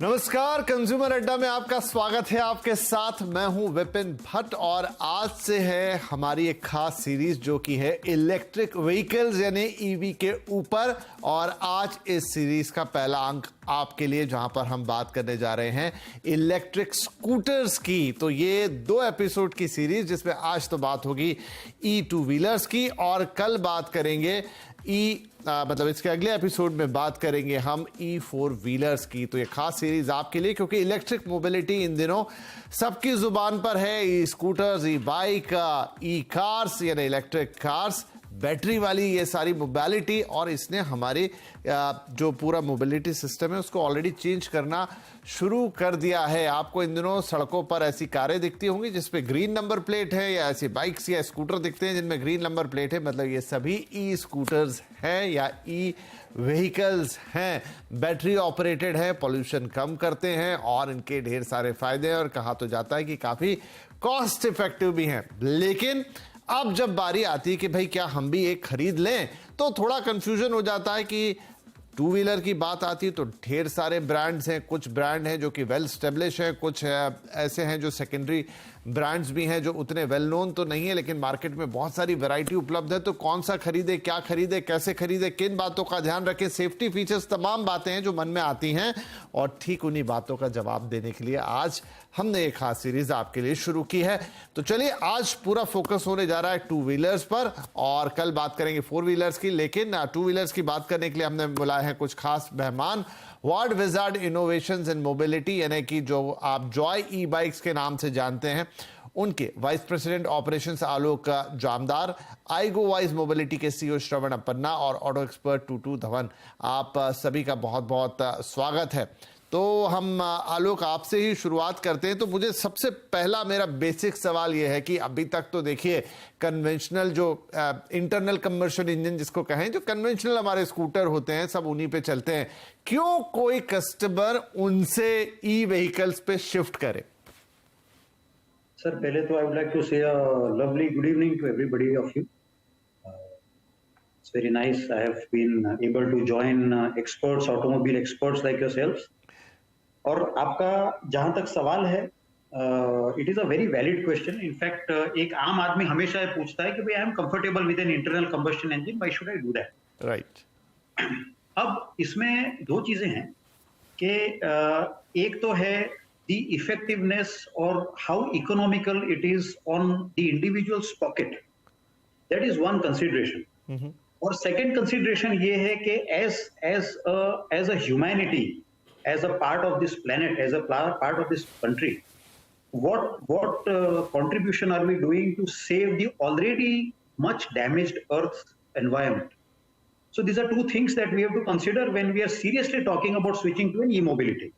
नमस्कार, कंज्यूमर अड्डा में आपका स्वागत है। आपके साथ मैं हूं विपिन भट्ट और आज से है हमारी एक खास सीरीज जो कि है इलेक्ट्रिक व्हीकल्स यानी ईवी के ऊपर। और आज इस सीरीज का पहला अंक आपके लिए जहां पर हम बात करने जा रहे हैं इलेक्ट्रिक स्कूटर्स की। तो ये 2 एपिसोड की सीरीज जिसमें आज तो बात होगी ई टू व्हीलर्स की और कल बात करेंगे मतलब इसके अगले एपिसोड में बात करेंगे हम ई 4 व्हीलर्स की। तो ये खास सीरीज आपके लिए क्योंकि इलेक्ट्रिक मोबिलिटी इन दिनों सबकी जुबान पर है। ई स्कूटर्स, ई बाइक, ई कार्स यानी इलेक्ट्रिक कार्स, बैटरी वाली ये सारी मोबिलिटी। और इसने हमारी जो पूरा मोबिलिटी सिस्टम है उसको ऑलरेडी चेंज करना शुरू कर दिया है। आपको इन दिनों सड़कों पर ऐसी कारें दिखती होंगी जिसपे ग्रीन नंबर प्लेट है, या ऐसी बाइक्स या स्कूटर दिखते हैं जिनमें ग्रीन नंबर प्लेट है। मतलब ये सभी ई स्कूटर्स हैं या ई व्हीकल्स हैं। बैटरी ऑपरेटेड है, पॉल्यूशन कम करते हैं और इनके ढेर सारे फायदे हैं। और कहा तो जाता है कि काफी कॉस्ट इफेक्टिव भी हैं। लेकिन अब जब बारी आती है कि भाई क्या हम भी एक खरीद लें, तो थोड़ा कंफ्यूजन हो जाता है कि टू व्हीलर की बात आती है तो ढेर सारे ब्रांड्स हैं। कुछ ब्रांड हैं जो कि वेल स्टेब्लिश है, कुछ ऐसे हैं जो सेकेंडरी ब्रांड्स भी हैं जो उतने वेल नोन तो नहीं है, लेकिन मार्केट में बहुत सारी वैरायटी उपलब्ध है। तो कौन सा खरीदे, क्या खरीदे, कैसे खरीदे, किन बातों का ध्यान रखें, सेफ्टी फीचर्स, तमाम बातें हैं जो मन में आती हैं। और ठीक उन्हीं बातों का जवाब देने के लिए आज हमने एक खास सीरीज आपके लिए शुरू की है। तो चलिए आज पूरा फोकस होने जा रहा है टू व्हीलर्स पर और कल बात करेंगे 4 व्हीलर्स की। लेकिन टू व्हीलर्स की बात करने के लिए हमने बुलाया है कुछ खास मेहमान। वर्ल्ड विजार्ड इनोवेशंस इन मोबिलिटी यानी कि जो आप जॉय ई बाइक्स के नाम से जानते हैं, उनके वाइस प्रेसिडेंट ऑपरेशंस आलोक जामदार, आईगो वाइज मोबिलिटी के सीईओ श्रवण अपन्ना और ऑटो एक्सपर्ट टूटू धवन, आप सभी का बहुत बहुत स्वागत है। तो हम आलोक आपसे ही शुरुआत करते हैं। तो मुझे सबसे पहला मेरा बेसिक सवाल यह है कि अभी तक तो देखिए कन्वेंशनल जो इंटरनल कंबशन इंजन जिसको कहें, जो कन्वेंशनल हमारे स्कूटर होते हैं सब उन्हीं पे चलते हैं। क्यों कोई कस्टमर उनसे ई व्हीकल्स पे शिफ्ट करे? सर, पहले तो I would like to say lovely good evening to everybody of you. It's very nice. I have been able to join experts, automobile experts like yourselves. और आपका जहां तक सवाल है, it is a very valid question. In fact एक आम आदमी हमेशा पूछता है कि भाई I am comfortable with an internal combustion engine, why should I do that? Right. अब इसमें 2 चीजें हैं कि एक तो है द इफेक्टिवनेस और how economical it is on the individuals pocket. That is one consideration. और सेकेंड कंसिडरेशन ये है कि as a humanity, as a part of this planet, as a part of this country, what contribution are we doing to save the already much damaged Earth environment? So these are 2 things that we have to consider when we are seriously talking about switching to an e-mobility.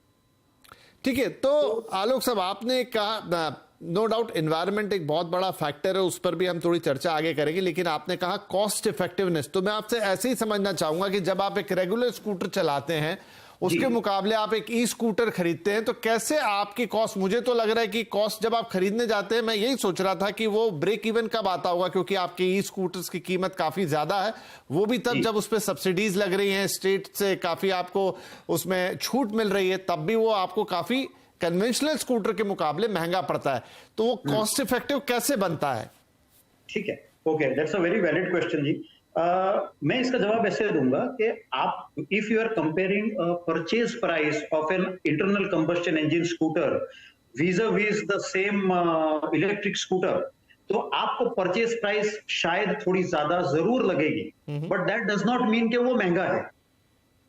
ठीक है, तो आलोक साहब आपने कहा no doubt environment एक बहुत बड़ा factor है, उस पर भी हम थोड़ी चर्चा आगे करेंगे। लेकिन आपने कहा कॉस्ट इफेक्टिवनेस, तो मैं आपसे ऐसे ही समझना चाहूंगा कि जब आप एक रेगुलर स्कूटर चलाते हैं उसके मुकाबले आप एक ई स्कूटर खरीदते हैं, तो कैसे आपकी कॉस्ट, मुझे तो लग रहा है कि कॉस्ट जब आप खरीदने जाते हैं, मैं यही सोच रहा था कि वो ब्रेक इवन कब आता होगा, क्योंकि आपके ई स्कूटर्स की कीमत काफी ज्यादा है, वो भी तब जब उस पर सब्सिडीज लग रही हैं, स्टेट से काफी आपको उसमें छूट मिल रही है, तब भी वो आपको काफी कन्वेंशनल स्कूटर के मुकाबले महंगा पड़ता है। तो वो कॉस्ट इफेक्टिव कैसे बनता है? ठीक है, okay, that's a very valid question जी। मैं इसका जवाब ऐसे दूंगा कि आप if you are comparing purchase price of an internal combustion engine scooter vis-a-vis the same electric scooter, तो आपको परचेज प्राइस शायद थोड़ी ज्यादा जरूर लगेगी, but that does not mean कि वो महंगा है।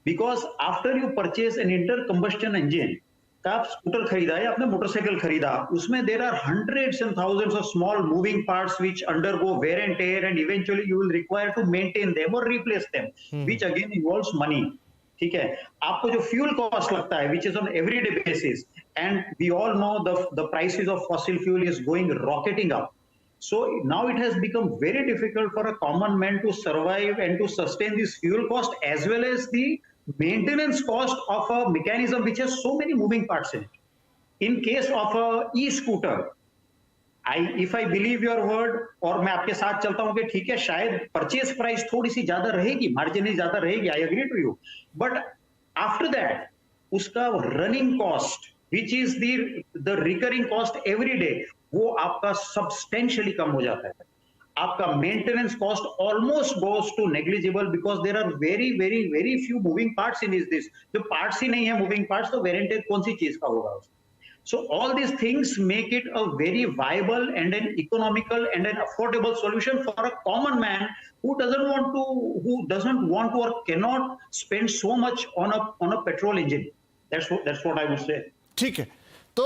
Because after you purchase an inter combustion engine का आप स्कूटर खरीदा या आपने मोटरसाइकिल खरीदा, उसमें देर are hundreds and thousands of small moving parts which undergo wear and tear and eventually you will require to maintain them और replace them, which again involves money. ठीक है, आपको जो फ्यूल कॉस्ट लगता है which is on everyday basis, and we all know the prices of fossil fuel is going rocketing up. So now it has become very difficult for a common man to survive and to sustain this fuel cost as well as the maintenance cost of a mechanism which has so many moving parts in it. In case of a e-scooter, if I believe your word और मैं आपके साथ चलता हूं कि ठीक है शायद परचेज प्राइस थोड़ी सी ज्यादा रहेगी, मार्जिनली ज्यादा रहेगी, I agree to you. But after that, उसका running cost which is the recurring cost every day, वो आपका सब्सटेंशियली कम हो जाता है। आपका maintenance cost almost goes to negligible because there are very very very few moving parts in is this. जो parts ही नहीं है मूविंग पार्ट्स, तो वेरिएंटेज कौन सी चीज का होगा उसमें? So all these things make it a very viable and an economical and an affordable solution for a common man who doesn't want to or cannot spend so much on a petrol engine. That's what I would say. ठीक है, तो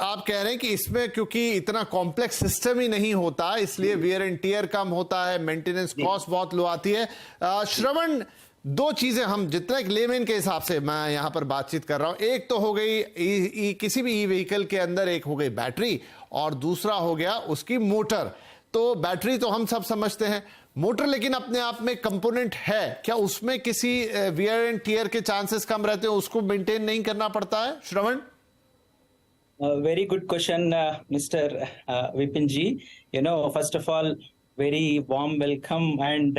आप कह रहे हैं कि इसमें क्योंकि इतना कॉम्प्लेक्स सिस्टम ही नहीं होता, इसलिए वियर एंड टीयर कम होता है, मेंटेनेंस कॉस्ट बहुत लो आती है। श्रवण, दो चीजें हम जितना एक लेमैन के हिसाब से मैं यहां पर बातचीत कर रहा हूं, एक तो हो गई किसी भी ई व्हीकल के अंदर एक हो गई बैटरी और दूसरा हो गया उसकी मोटर। तो बैटरी तो हम सब समझते हैं, मोटर लेकिन अपने आप में कंपोनेंट है, क्या उसमें किसी वियर एंड टीयर के चांसेस कम रहते हैं, उसको मेंटेन नहीं करना पड़ता है? श्रवण, very good question, Mr. Vipin ji. First of all, very warm welcome and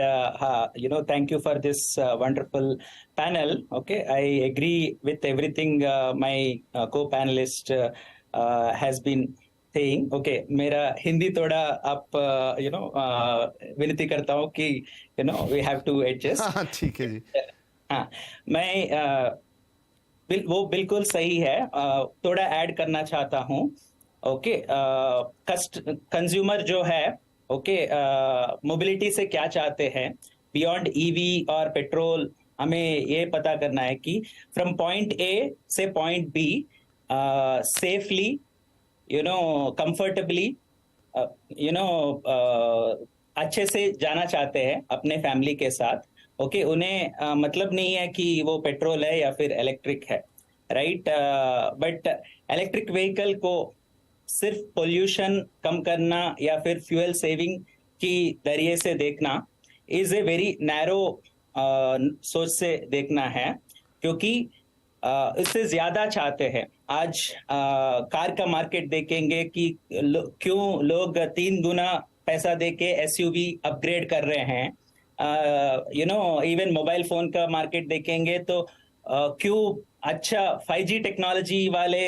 thank you for this wonderful panel. Okay, I agree with everything my co-panelist has been saying. Okay, मेरा हिंदी थोड़ा आप विनती करता हूँ कि we have to adjust. हाँ ठीक है जी। हाँ, मैं वो बिल्कुल सही है, थोड़ा ऐड करना चाहता हूँ। ओके, कंज्यूमर जो है, ओके, मोबिलिटी से क्या चाहते हैं बियॉन्ड ईवी और पेट्रोल, हमें ये पता करना है कि फ्रॉम पॉइंट ए से पॉइंट बी सेफली, कंफर्टेबली, अच्छे से जाना चाहते हैं अपने फैमिली के साथ। ओके, उन्हें मतलब नहीं है कि वो पेट्रोल है या फिर इलेक्ट्रिक है, राइट? बट इलेक्ट्रिक व्हीकल को सिर्फ पोल्यूशन कम करना या फिर फ्यूल सेविंग की जरिए से देखना इज ए वेरी नैरो सोच से देखना है, क्योंकि इससे ज्यादा चाहते हैं। आज कार का मार्केट देखेंगे कि क्यों लोग 3 गुना पैसा देके एसयूवी अपग्रेड कर रहे हैं। इवन मोबाइल फोन का मार्केट देखेंगे तो क्यों अच्छा 5G टेक्नोलॉजी वाले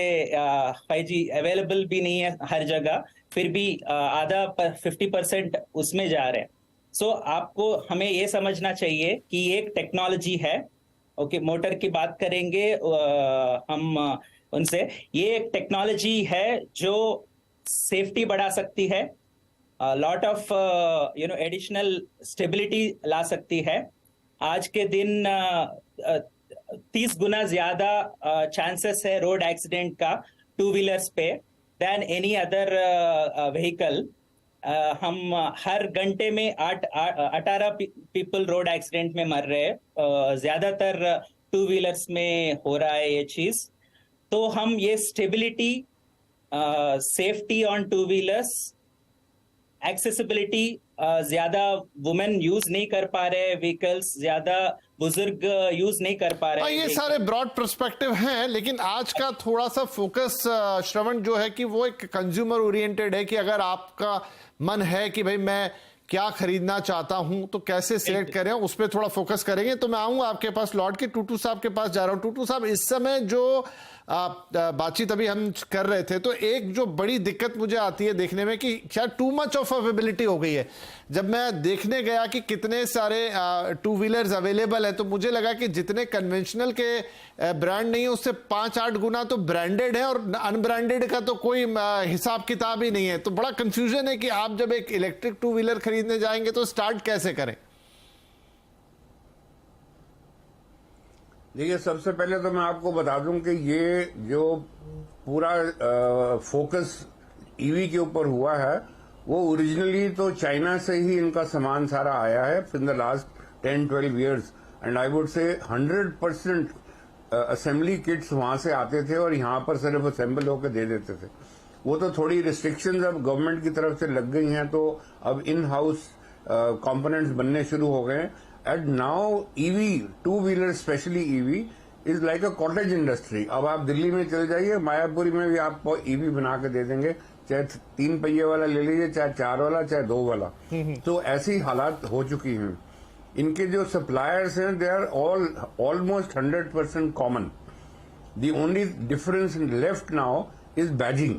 5G अवेलेबल भी नहीं है हर जगह, फिर भी आधा 50% उसमें जा रहे हैं। सो आपको हमें ये समझना चाहिए कि एक टेक्नोलॉजी है। ओके, मोटर की बात करेंगे हम उनसे, ये एक टेक्नोलॉजी है जो सेफ्टी बढ़ा सकती है, लॉट ऑफ एडिशनल स्टेबिलिटी ला सकती है। आज के दिन 30 गुना ज्यादा चांसेस है रोड एक्सीडेंट का 2 व्हीलर्स पे देन एनी अदर व्हीकल। हम हर घंटे में 18 पीपल रोड एक्सीडेंट में मर रहे हैं, ज्यादातर 2 व्हीलर्स में हो रहा है ये चीज। तो हम ये stability, safety on 2 wheelers, accessibility, ज्यादा वुमेन यूज नहीं कर पा रहे व्हीकल्स, ज्यादा बुजुर्ग यूज नहीं कर पा रहे। ये सारे ब्रॉड पर्सपेक्टिव हैं, लेकिन आज का थोड़ा सा फोकस श्रवण जो है कि वो एक कंज्यूमर ओरिएंटेड है, कि अगर आपका मन है कि भाई मैं क्या खरीदना चाहता हूं तो कैसे सिलेक्ट करें, उस पर थोड़ा फोकस करेंगे। तो मैं आऊंगा आपके पास लौट के, टूटू साहब के पास जा रहा हूं। टूटू साहब, इस समय जो बातचीत अभी हम कर रहे थे, तो एक जो बड़ी दिक्कत मुझे आती है देखने में कि शायद टू मच ऑफ अवेलेबिलिटी हो गई है। जब मैं देखने गया कि कितने सारे 2 व्हीलर्स अवेलेबल है, तो मुझे लगा कि जितने कन्वेंशनल के ब्रांड नहीं है उससे 5-8 गुना तो ब्रांडेड है, और अनब्रांडेड का तो कोई हिसाब किताब ही नहीं है। तो बड़ा कंफ्यूजन है कि आप जब एक इलेक्ट्रिक 2 व्हीलर खरीदने जाएंगे तो स्टार्ट कैसे करें? देखिए, सबसे पहले तो मैं आपको बता दूं कि ये जो पूरा फोकस ईवी के ऊपर हुआ है, वो ओरिजिनली तो चाइना से ही इनका सामान सारा आया है in the last 10-12 years, and I would say 100% assembly kits वहां से आते थे और यहाँ पर सिर्फ असेंबल होकर दे देते थे। वो तो थोड़ी रिस्ट्रिक्शंस अब गवर्नमेंट की तरफ से लग गई हैं, तो अब इन हाउस कंपोनेंट्स बनने शुरू हो गए हैं। And now EV 2 wheeler specially EV is like a cottage industry. अब आप दिल्ली में चले जाइए, मायापुरी में भी आपको ईवी बना के दे देंगे, चाहे 3 पहिए वाला ले लीजिए, चाहे 4 वाला, चाहे 2 वाला। तो ऐसी हालात हो चुकी हैं। इनके जो सप्लायर्स हैं, they are almost 100% common. The only difference left now is badging.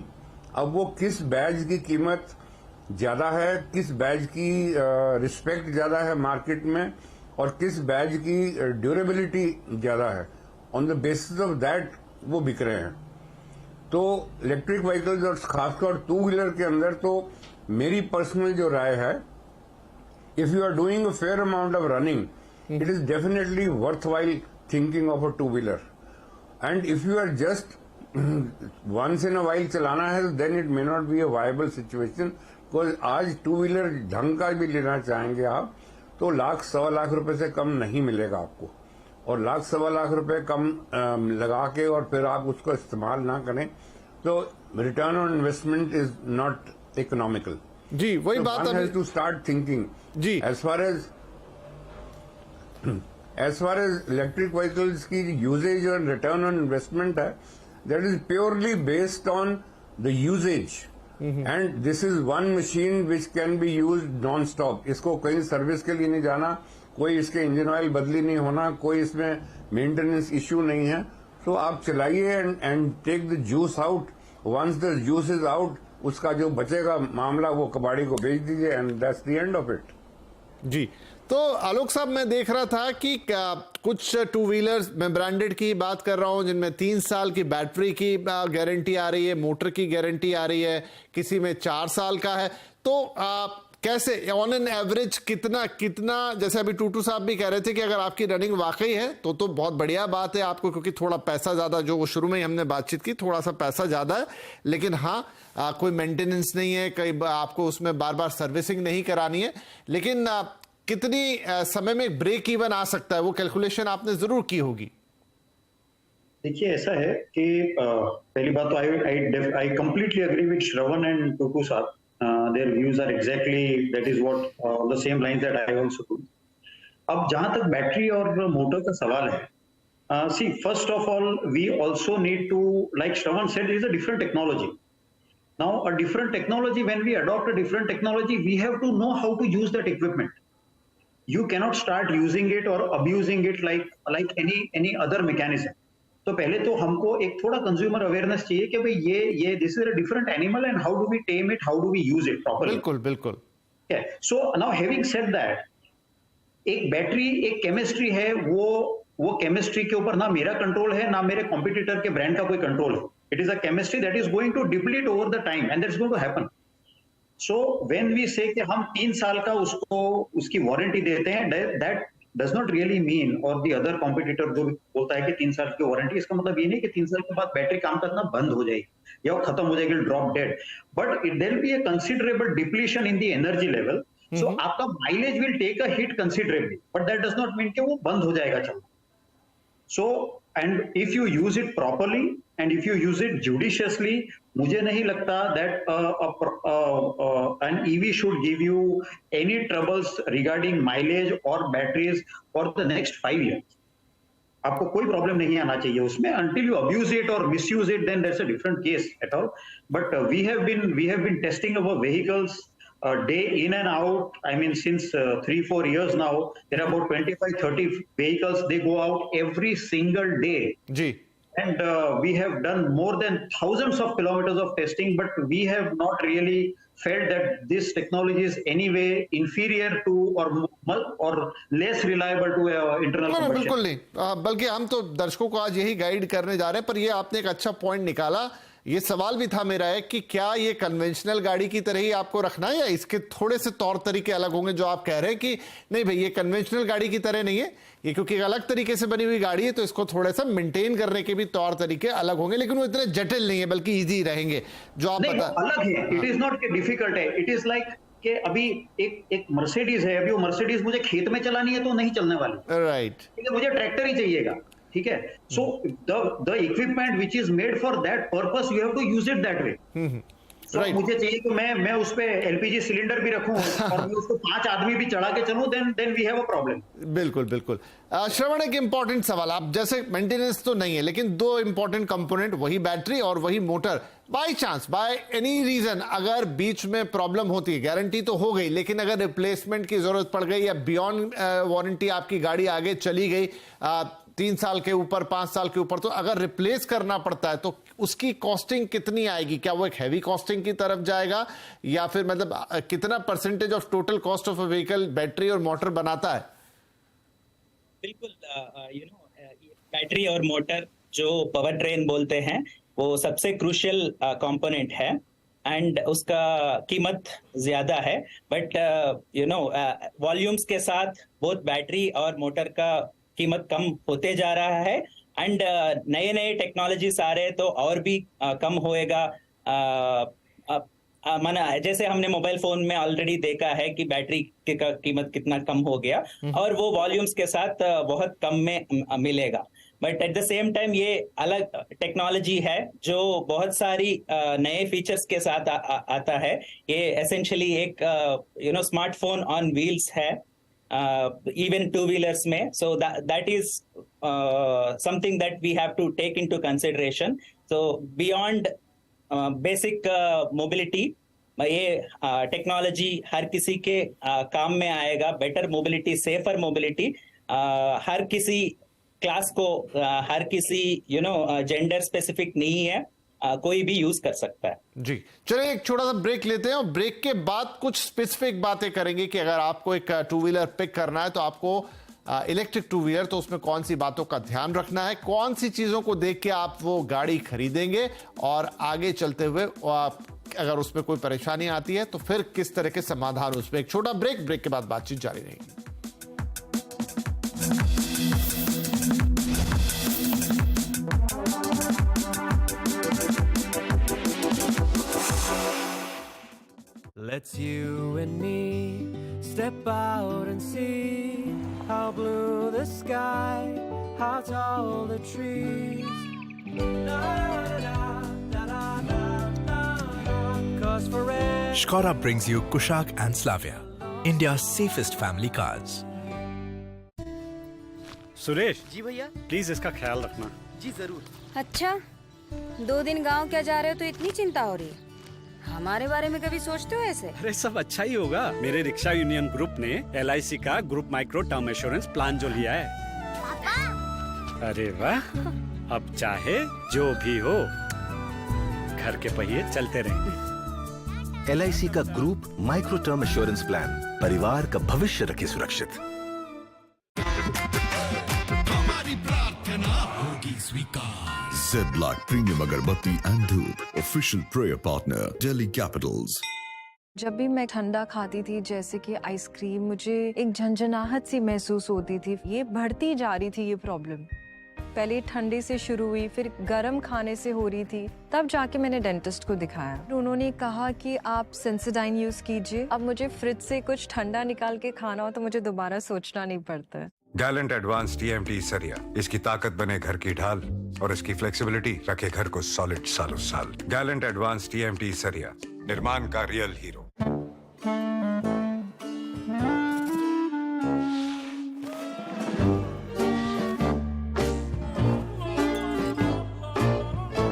अब वो किस बैज की कीमत ज्यादा है, किस बैज की रिस्पेक्ट ज्यादा है मार्केट में, और किस बैज की ड्यूरेबिलिटी ज्यादा है, on the basis of that वो बिक रहे हैं। तो इलेक्ट्रिक व्हीकल्स और खासकर टू व्हीलर के अंदर तो मेरी पर्सनल जो राय है, if you are doing a fair amount of running, it is definitely worthwhile thinking of a two wheeler. And if you are just once in a while चलाना है, then it may not be a viable situation. Because आज two wheeler ढंग का भी लेना चाहेंगे आप तो लाख सवा लाख रुपए से कम नहीं मिलेगा आपको, और लाख सवा लाख रुपए कम लगा के और फिर आप उसको इस्तेमाल ना करें तो return on investment is not economical. जी वही बात है टू स्टार्ट थिंकिंग जी। As far as electric vehicles की यूजेज और रिटर्न ऑन इन्वेस्टमेंट है, that is purely based on the usages, and this is one machine which can be use non stop. इसको कहीं सर्विस के लिए नहीं जाना, कोई इसके इंजन ऑयल बदली नहीं होना, कोई इसमें मेंटेनेंस इश्यू नहीं है। सो आप चलाइए and take the juice out. Once the juice is out, उसका जो बचेगा मामला वो कबाड़ी को बेच दीजिए, and that's the end of it. जी तो आलोक साहब, मैं देख रहा था कि कुछ टू व्हीलर्स, मैं ब्रांडेड की बात कर रहा हूं, जिनमें 3 साल की बैटरी की गारंटी आ रही है, मोटर की गारंटी आ रही है, किसी में 4 साल का है। तो कैसे ऑन एन एवरेज कितना जैसे अभी टूटू साहब भी कह रहे थे कि अगर आपकी रनिंग वाकई है तो बहुत बढ़िया बात है आपको, क्योंकि थोड़ा पैसा ज्यादा, जो वो शुरू में ही हमने बातचीत की, थोड़ा सा पैसा ज्यादा है, लेकिन हाँ कोई मेंटेनेंस नहीं है, कई आपको उसमें बार बार सर्विसिंग नहीं करानी है। लेकिन कितनी समय में ब्रेक इवन आ सकता है, वो कैलकुलेशन आपने जरूर की होगी। देखिए ऐसा है कि पहली बात तो I completely agree with Shravan and Tutu साहब। Their views are exactly that is what the same lines that I also do. अब जहां तक बैटरी और मोटर का सवाल है, see first of all we also need to, like Shravan said, it is a different technology. Now a different technology, when we adopt a different technology, we have to know how to use that equipment. You cannot start using it or abusing it like any other mechanism. तो पहले तो हमको एक थोड़ा consumer awareness चाहिए कि भाई ये this is a different animal and how do we tame it, how do we use it properly. बिल्कुल। So now having said that, एक बैटरी एक केमिस्ट्री है, वो केमिस्ट्री के ऊपर ना मेरा कंट्रोल है ना मेरे कॉम्पिटिटर के ब्रांड का कोई कंट्रोल है। It is a chemistry that is going to deplete over the time and that's going to happen. So when we say कि हम 3 साल का उसकी वारंटी देते हैं, that does not really mean, और the other competitor जो बोलता है कि 3 साल की वारंटी, इसका मतलब ये नहीं कि 3 साल के बाद बैटरी काम करना बंद हो जाएगी या वो खत्म हो जाएगी, drop dead, but it there be a considerable depletion in the energy level. So आपका mileage will take a hit considerably, but that does not mean कि वो बंद हो जाएगा चलना। So and if you use it properly and if you use it judiciously, मुझे नहीं लगता that an EV should give you any troubles regarding mileage or batteries for the next 5 years. आपको कोई प्रॉब्लम नहीं आना चाहिए उसमें, until you abuse it or misuse it, then that's a different case at all. But we have been testing our vehicles day in and out. I mean, since 3-4 years now, there are about 25-30 vehicles. They go out every single day. Ji. And we have done more than thousands of kilometers of testing, but we have not really felt that this technology is anyway inferior to or less reliable to internal combustion. बिल्कुल नहीं, बल्कि हम तो दर्शकों को आज यही guide करने जा रहे हैं। पर ये आपने एक अच्छा पॉइंट निकाला, ये सवाल भी था मेरा है कि क्या ये कन्वेंशनल गाड़ी की तरह ही आपको रखना है या इसके थोड़े से तौर तरीके अलग होंगे, जो आप कह रहे हैं कि नहीं भाई ये कन्वेंशनल गाड़ी की तरह नहीं है, ये क्योंकि एक अलग तरीके से बनी हुई गाड़ी है तो इसको थोड़ा सा मेंटेन करने के भी तौर तरीके अलग होंगे, लेकिन वो इतने जटिल नहीं है बल्कि इजी रहेंगे जो आप बता। अलग है, इट इज नॉट डिफिकल्ट है, इट इज लाइक कि अभी एक मर्सिडीज है, अभी वो मर्सिडीज मुझे खेत में चलानी है तो नहीं चलने वाली, राइट, ठीक है, मुझे ट्रैक्टर ही चाहिएगा, ठीक है। So the equipment which is made for that purpose, you have to use it that way. So, मुझे चाहिए कि मैं उस पे एलपीजी सिलेंडर भी रखूं और मैं उसको 5 आदमी भी चढ़ा के चलूं, then we have a problem. बिल्कुल। श्रवण, एक इंपॉर्टेंट सवाल, आप जैसे मेंटेनेंस तो नहीं है, लेकिन 2 इंपॉर्टेंट कंपोनेंट, वही बैटरी और वही motor, by chance by any reason अगर बीच में प्रॉब्लम होती है, गारंटी तो हो गई, लेकिन अगर रिप्लेसमेंट की जरूरत पड़ गई या बियॉन्ड वारंटी आपकी गाड़ी आगे चली गई, 3 साल के ऊपर, 5 साल के ऊपर, तो अगर रिप्लेस करना पड़ता है तो उसकी कॉस्टिंग कितनी आएगी? क्या वो एक हैवी कॉस्टिंग की तरफ जाएगा या फिर मतलब कितना percentage of total cost of a vehicle battery और मोटर बनाता है? बिल्कुल, बैटरी और मोटर जो पावर ट्रेन बोलते हैं वो सबसे क्रूशियल कंपोनेंट है एंड उसका कीमत ज्यादा है, बट वॉल्यूम्स के साथ बहुत बैटरी और मोटर का कीमत कम होते जा रहा है एंड नए नए टेक्नोलॉजीज आ रहे तो और भी कम होएगा। माना जैसे हमने मोबाइल फोन में ऑलरेडी देखा है कि बैटरी की कीमत कितना कम हो गया और वो वॉल्यूम्स के साथ बहुत कम में मिलेगा। But at the same time ये अलग टेक्नोलॉजी है जो बहुत सारी नए फीचर्स के साथ आता है। ये एसेंशियली एक स्मार्टफोन ऑन व्हील्स है, इवन टू व्हीलर्स में। So that is something that we have to take into consideration. So beyond basic mobility, ये टेक्नोलॉजी हर किसी के काम में आएगा। बेटर मोबिलिटी, सेफर मोबिलिटी, हर किसी क्लास को, हर किसी जेंडर स्पेसिफिक नहीं है, कोई भी यूज कर सकता है। जी चलिए एक छोटा सा ब्रेक लेते हैं और ब्रेक के बाद कुछ स्पेसिफिक बातें करेंगे कि अगर आपको एक टू व्हीलर पिक करना है तो आपको इलेक्ट्रिक टू व्हीलर, तो उसमें कौन सी बातों का ध्यान रखना है, कौन सी चीजों को देख के आप वो गाड़ी खरीदेंगे और आगे चलते हुए अगर उसमें कोई परेशानी आती है तो फिर किस तरह के समाधान उसमें। एक छोटा ब्रेक के बाद बातचीत जारी रहेगी। Let's you and me step out and see how blue the sky, how tall the trees. Cause forever. Skoda brings you Kushaq and Slavia, India's safest family cars. Suresh ji भैया। प्लीज इसका ख्याल रखना। जी जरूर। अच्छा, 2 दिन गांव क्या जा रहे हो तो इतनी चिंता हो रही है? हमारे बारे में कभी सोचते हो ऐसे? अरे सब अच्छा ही होगा। मेरे रिक्शा यूनियन ग्रुप ने LIC का group micro term insurance plan जो लिया है। पापा। अरे वाह, अब चाहे जो भी हो घर के पहिए चलते रहेंगे। LIC का group micro term insurance plan परिवार का भविष्य रखे सुरक्षित। हमारी प्रार्थना होगी स्वीकार। Zedlak Premium Agarbatti and Dhoop, official prayer partner, Delhi Capitals. जब भी मैं ठंडा खाती थी, जैसे कि आइसक्रीम, मुझे एक झंझनाहट सी महसूस होती थी। ये बढ़ती जा रही थी ये प्रॉब्लम। पहले ठंडे से शुरू हुई, फिर गर्म खाने से हो रही थी, तब जाके मैंने डेंटिस्ट को दिखाया। उन्होंने कहा कि आप सेंसोडाइन यूज कीजिए। अब मुझे फ्रिज से कुछ ठंडा निकाल के खाना हो तो मुझे दोबारा सोचना नहीं पड़ता है। गैलेंट एडवांस TMT सरिया, इसकी ताकत बने घर की ढाल और इसकी फ्लेक्सिबिलिटी रखे घर को सॉलिड सालों साल। गैलेंट एडवांस TMT सरिया, निर्माण का real hero.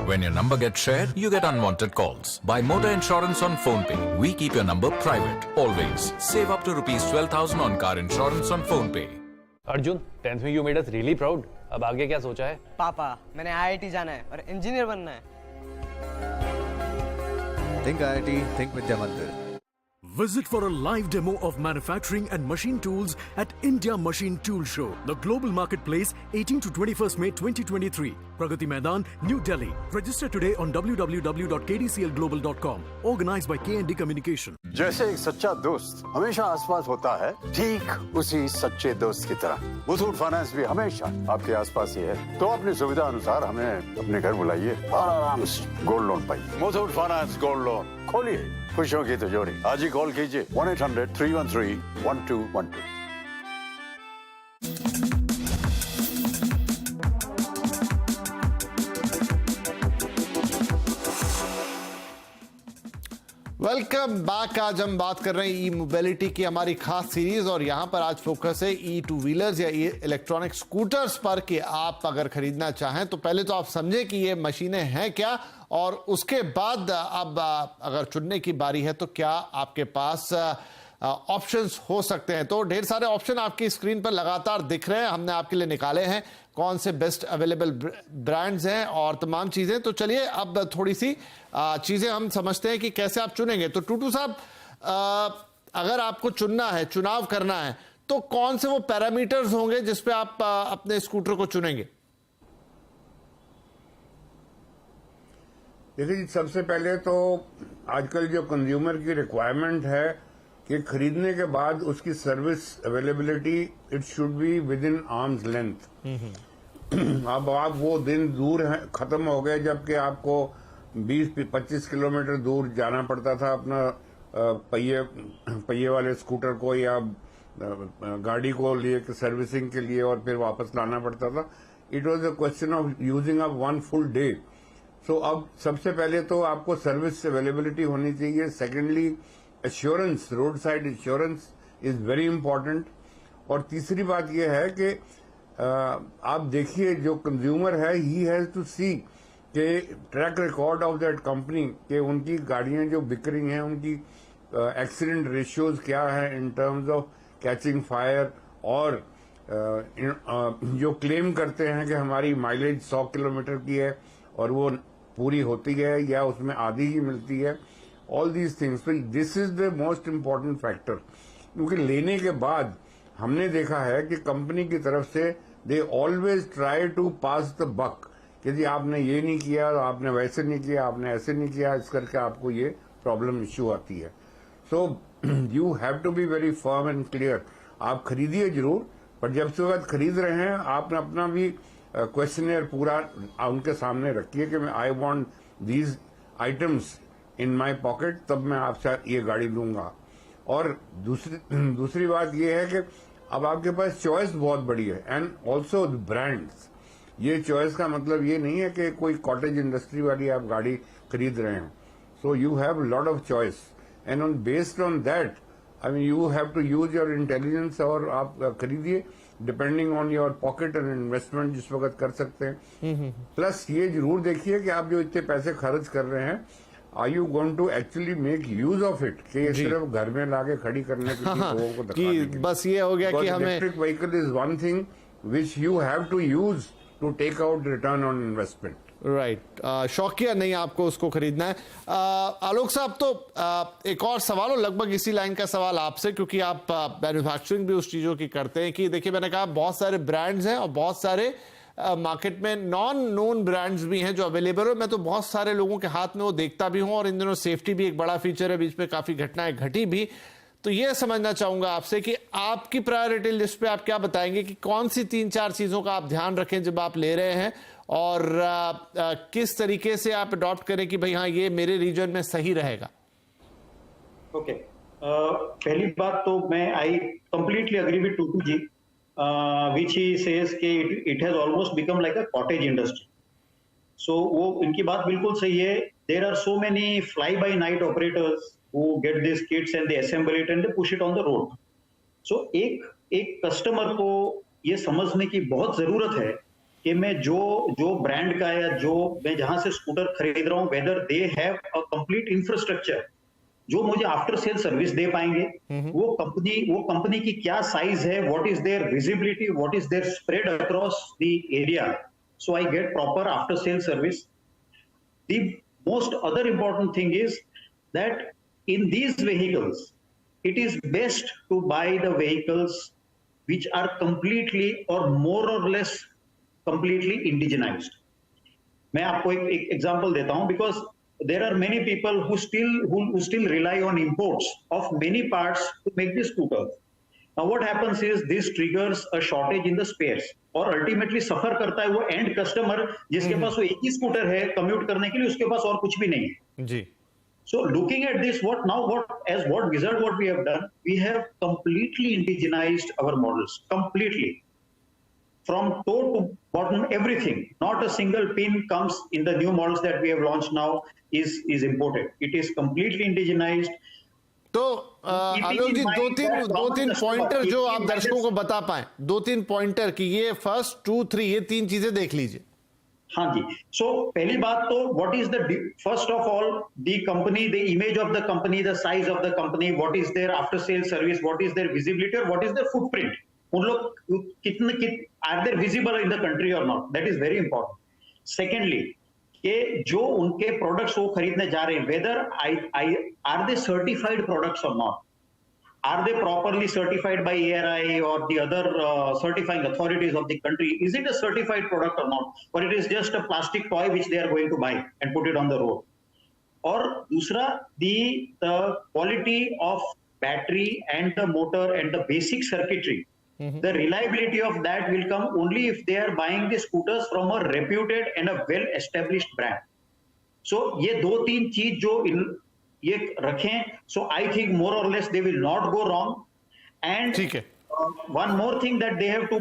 When your number gets shared, you get unwanted calls. Buy motor insurance on PhonePe. We keep your number private, always. Save up to ₹12,000 on car insurance on PhonePe. Arjun, 10th में you made us really proud. अब आगे क्या सोचा है? पापा, मैंने IIT जाना है और इंजीनियर बनना है। Think IIT, think Vidya Mandir. Visit for a live demo of manufacturing and machine tools at India Machine Tool Show, the global marketplace, 18 to 21st May 2023. Pragati Maidan, New Delhi. Register today on www.kdclglobal.com. Organized by K&D Communication. जैसे एक सच्चा दोस्त हमेशा आसपास होता है, ठीक उसी सच्चे दोस्त की तरह मुथूट फाइनेंस भी हमेशा आपके आसपास ही है। तो अपनी सुविधा अनुसार हमें अपने घर बुलाइए और आराम से गोल्ड लोन पाइए। मुथूट फाइनेंस गोल्ड लोन, खोलिए खुशियों की तिजोरी। आज ही कॉल कीजिए 1-800-313-1212। Welcome back. आज हम बात कर रहे हैं ई मोबिलिटी की हमारी खास सीरीज और यहां पर आज फोकस है ई टू व्हीलर्स या ई इलेक्ट्रॉनिक स्कूटर्स पर कि आप अगर खरीदना चाहें तो पहले तो आप समझें कि ये मशीनें हैं क्या, और उसके बाद अब अगर चुनने की बारी है तो क्या आपके पास ऑप्शंस हो सकते हैं। तो ढेर सारे ऑप्शन आपकी स्क्रीन पर लगातार दिख रहे हैं, हमने आपके लिए निकाले हैं कौन से बेस्ट अवेलेबल ब्रांड्स हैं और तमाम चीजें। तो चलिए अब थोड़ी सी चीजें हम समझते हैं कि कैसे आप चुनेंगे। तो टूटू साहब, अगर आपको चुनना है, चुनाव करना है, तो कौन से वो पैरामीटर्स होंगे जिस पे आप अपने स्कूटर को चुनेंगे? देखिए जी, सबसे पहले तो आजकल जो कंज्यूमर की रिक्वायरमेंट है कि खरीदने के बाद उसकी service availability it should be with in arms length. अब आप वो दिन दूर है, खत्म हो गए जबकि आपको 20-25 किलोमीटर दूर जाना पड़ता था अपना पहिए वाले स्कूटर को या गाड़ी को लिए सर्विसिंग के लिए और फिर वापस लाना पड़ता था। It was a question of using up 1 full day. So अब सबसे पहले तो आपको सर्विस अवेलेबिलिटी होनी चाहिए। Secondly, assurance, road side assurance is very important. और तीसरी बात यह है कि आप देखिए जो कंज्यूमर है ही हैज टू सी कि track record of that company के उनकी गाड़ियां जो बिक रही हैं उनकी एक्सीडेंट रेशियोज क्या है in terms of catching fire, और जो क्लेम करते हैं कि हमारी माइलेज 100 किलोमीटर की है और वो पूरी होती है या उसमें आधी ही मिलती है। All these things, this is the most important factor. क्योंकि लेने के बाद हमने देखा है कि कंपनी की तरफ से they always try to pass the buck कि जी आपने ये नहीं किया, आपने वैसे नहीं किया, आपने ऐसे नहीं किया, इस करके आपको ये प्रॉब्लम इश्यू आती है। So you have to be very firm and clear. आप खरीदिए जरूर, पर जब से वक्त खरीद रहे हैं आपने अपना भी क्वेश्चनर पूरा उनके सामने रखिए कि मैं I want these items in my pocket, तब मैं आपसे ये गाड़ी लूंगा। और दूसरी बात ये है कि अब आपके पास चॉइस बहुत बड़ी है एंड ऑल्सो ब्रांड्स। ये चॉइस का मतलब ये नहीं है कि कोई कॉटेज इंडस्ट्री वाली आप गाड़ी खरीद रहे हैं। So you have lot of choice and on based on that I mean you have to use your intelligence और आप खरीदिए depending on your pocket and investment जिस वक्त कर सकते हैं। प्लस ये जरूर देखिए कि आप जो इतने पैसे खर्च कर रहे हैं, are you going to actually make use of it, कि ये सिर्फ घर में लाके खड़ी करने के लिए लोगों को दिखाने के लिए। बस ये हो गया कि हमें electric vehicle is one thing which you have to use to take out return on investment. Right, शौकिया नहीं आपको उसको खरीदना है। आलोक साहब, तो एक और सवाल, और लगभग इसी लाइन का सवाल आपसे, क्योंकि आप मैन्युफैक्चरिंग भी उस चीजों की करते हैं, कि देखिए मैंने कहा बहुत सारे ब्रांड्स हैं और बहुत सारे मार्केट में नॉन नोन ब्रांड्स भी हैं जो अवेलेबल हो। मैं तो बहुत सारे लोगों के हाथ में वो देखता भी हूं, और इन दिनों सेफ्टी भी एक बड़ा फीचर है, बीच में काफी घटनाएं घटी भी। तो ये समझना चाहूंगा आपसे कि आपकी प्रायोरिटी लिस्ट पे आप क्या बताएंगे कि कौन सी 3-4 चीजों का आप ध्यान रखें जब आप ले रहे हैं, और किस तरीके से आप अडॉप्ट करें कि भाई हाँ ये मेरे रीजन में सही रहेगा। ओके, पहली बात तो मैं I completely agree with Tutu ji, which he says कि it has almost become like a cottage industry. So वो इनकी बात बिल्कुल सही है। There are so many fly-by-night operators who get these kits and they assemble it and they push it on the road. So एक customer को ये समझने की बहुत जरूरत है कि मैं जो ब्रांड का या जो मैं जहां से स्कूटर खरीद रहा हूँ, whether they have a complete infrastructure जो मुझे आफ्टर सेल सर्विस दे पाएंगे। वो कंपनी की क्या साइज है, what is there visibility, what is their spread across the area, so I get proper after sale service. The most other important thing is that in these vehicles it is best to buy the vehicles which are completely or more or less completely indigenized. मैं आपको एक example देता हूं, because there are many people who still rely on imports of many parts to make the scooters. Now what happens is this triggers a shortage in the spares, और ultimately suffer करता है वो end customer जिसके पास वो एक ही scooter है commute करने के लिए, उसके पास और कुछ भी नहीं है जी। So looking at this, what we have done, we have completely indigenized our models, completely. From toe to bottom, everything. Not a single pin comes in the new models that we have launched now is imported. It is completely indigenized. तो आलोक जी, दो तीन pointer जो आप दर्शकों को बता पाए, 2-3 pointer कि ये 1, 2, 3 ये 3 चीजें देख लीजिए। हाँ जी, सो पहली बात तो what is the first of all the company, the image of the company, the size of the company, what is there after sale service, what is there visibility और व्हाट इज देयर फुटप्रिंट. उन लोग कितने are there visible in the country और not, that is very important. Secondly, कि जो उनके products वो खरीदने जा रहे हैं, whether are they certified products और not, are they properly certified by ARI or the other certifying authorities of the country? Is it a certified product or not, or it is just a plastic toy which they are going to buy and put it on the road? और दूसरा, the quality of battery and the motor and the basic circuitry, the reliability of that will come only if they are buying the scooters from a reputed and a well established brand. So ये 2-3 चीज जो ये रखें, so I think more or less they will not go wrong. And ठीक है. One more thing that they have to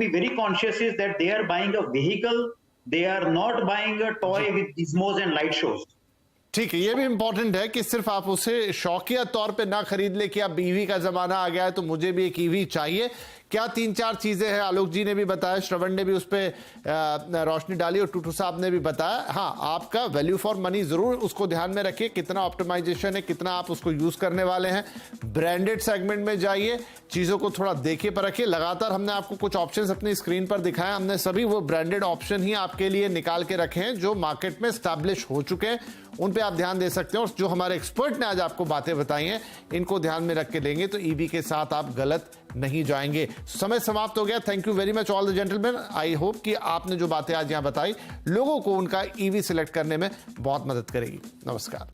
be very conscious is that they are buying a vehicle, they are not buying a toy with gizmos and light shows. ठीक है, ये भी important है कि सिर्फ आप उसे शौकिया तौर पे ना खरीद ले कि अब ईवी का जमाना आ गया है तो मुझे भी एक ईवी चाहिए. क्या 3-4 चीजें हैं, आलोक जी ने भी बताया, श्रवण ने भी उस पर रोशनी डाली और टूटू साहब ने भी बताया. हाँ, आपका वैल्यू फॉर मनी जरूर उसको ध्यान में रखिए, कितना ऑप्टिमाइजेशन है, कितना आप उसको यूज करने वाले हैं. ब्रांडेड सेगमेंट में जाइए, चीजों को थोड़ा देखिए परखिए. लगातार हमने आपको कुछ ऑप्शंस अपनी स्क्रीन पर दिखाए, हमने सभी वो ब्रांडेड ऑप्शन ही आपके लिए निकाल के रखे हैं जो मार्केट में स्टैब्लिश हो चुके हैं. उन पे आप ध्यान दे सकते हैं और जो हमारे एक्सपर्ट ने आज आपको बातें बताई हैं इनको ध्यान में रख के लेंगे तो ईवी के साथ आप गलत नहीं जाएंगे. समय समाप्त हो गया. Thank you very much all the gentleman. I hope कि आपने जो बातें आज यहां बताई लोगों को उनका ईवी सिलेक्ट करने में बहुत मदद करेगी. नमस्कार.